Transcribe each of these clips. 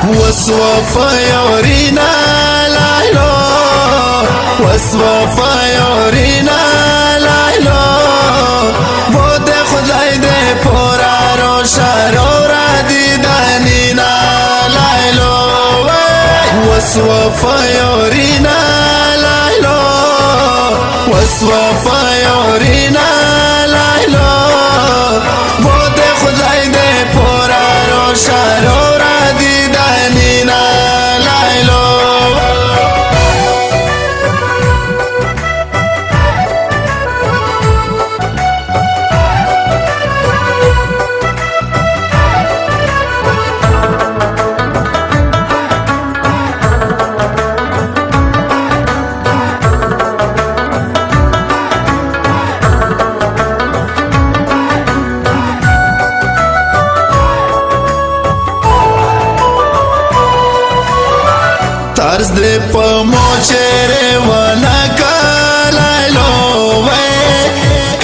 وصوفا یورینا لایلو وصوفا یورینا لایلو بود خدای دې پورا روشن را دیدنینا لایلو وصوفا یورینا لایلو وصوفا یورینا لایلو بود خدای دې پورا روشن را دیدنینا لایلو طرز دې په موچره ونه کلایلو وې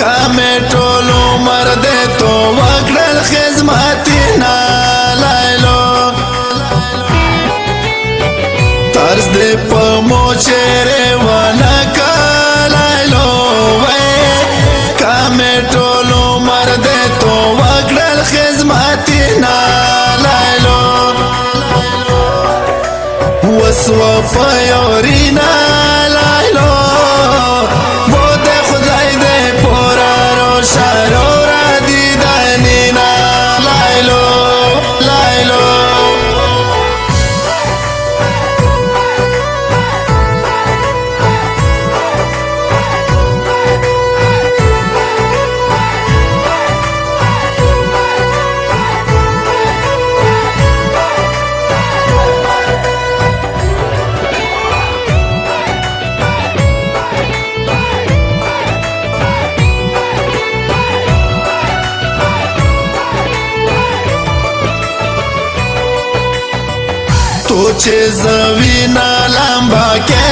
کمه ټولو مرد تو وکړل خدمتنا لایلو طرز دې په موچره ونه کلایلو وې کمه ټولو مرد تو وکړل خدمتنا لایلو وصوفا یورینا لایلو بود خدای دې پورا روشن را دیدنینا لایلو لایلو تو چې زوینا لمبا کې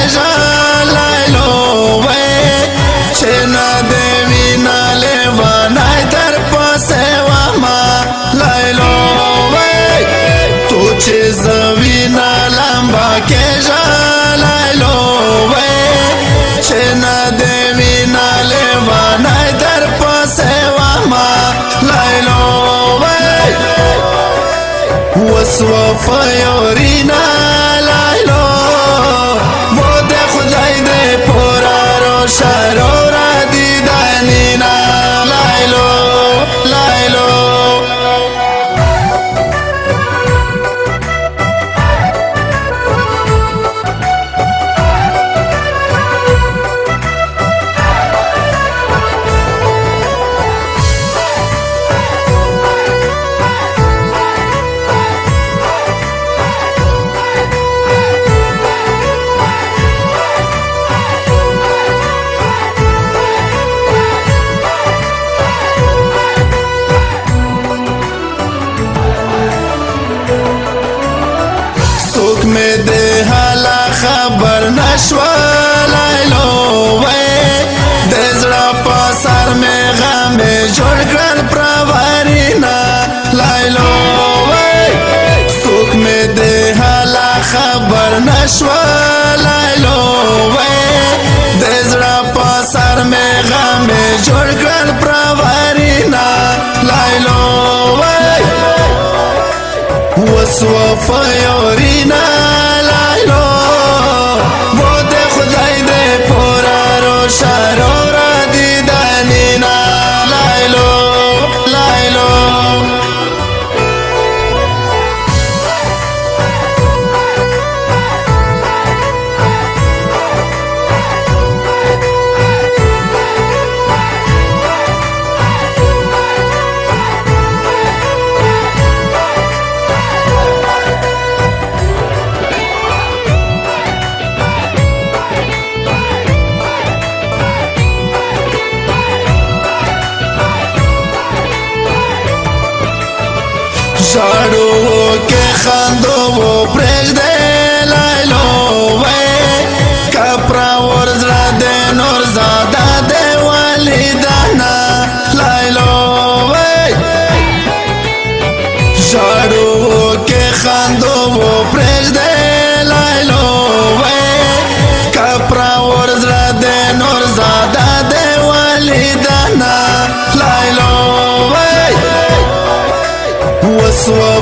لایلو وې چې نه دې وینا لیوانا تر پسې وما لایلو وې تو چې زوینا لمبا کې لایلو وې چې نه دې وینا لیوانا تر پسې وما لایلو وصوفا یورینا لایلو بود خدای دې پورا روشن را دیدنینا لایلو لایلو میں دے حالا خبر نشوا لایلو وے دزڑا پاسار میں غم جوڑ کر پروارینا لایلو وے سوک میں دے حالا خبر نشوا لایلو وے دزڑا پاسار میں غم جوڑ کر پروارینا لایلو وے وصوفا یورینا لایلو بود خدای دې پورا روشن را دیدنینا لایلو لایلو ژړو کې خندو پرېږدې لایلو وې کپرا ورزړه دې نور زاده دې ولیدانا لایلو وې ژړو کې خندو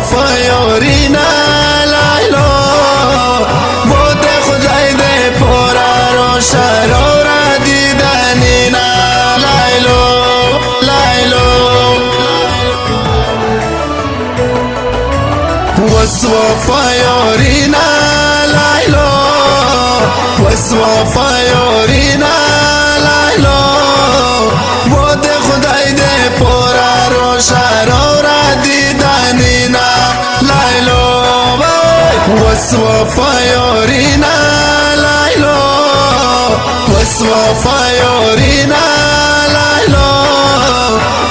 وفایورینا لایلو بود خدای دې پورا روشن را دیدنینا لایلو لایلو وس وفایورینا لایلو وس وفایورینا لایلو بود خدای دې پورا روشن را دیدنینا لایلو وس وفایورینا لایلو وس وفایورینا لایلو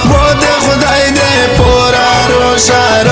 بود خدای دې پورا روشن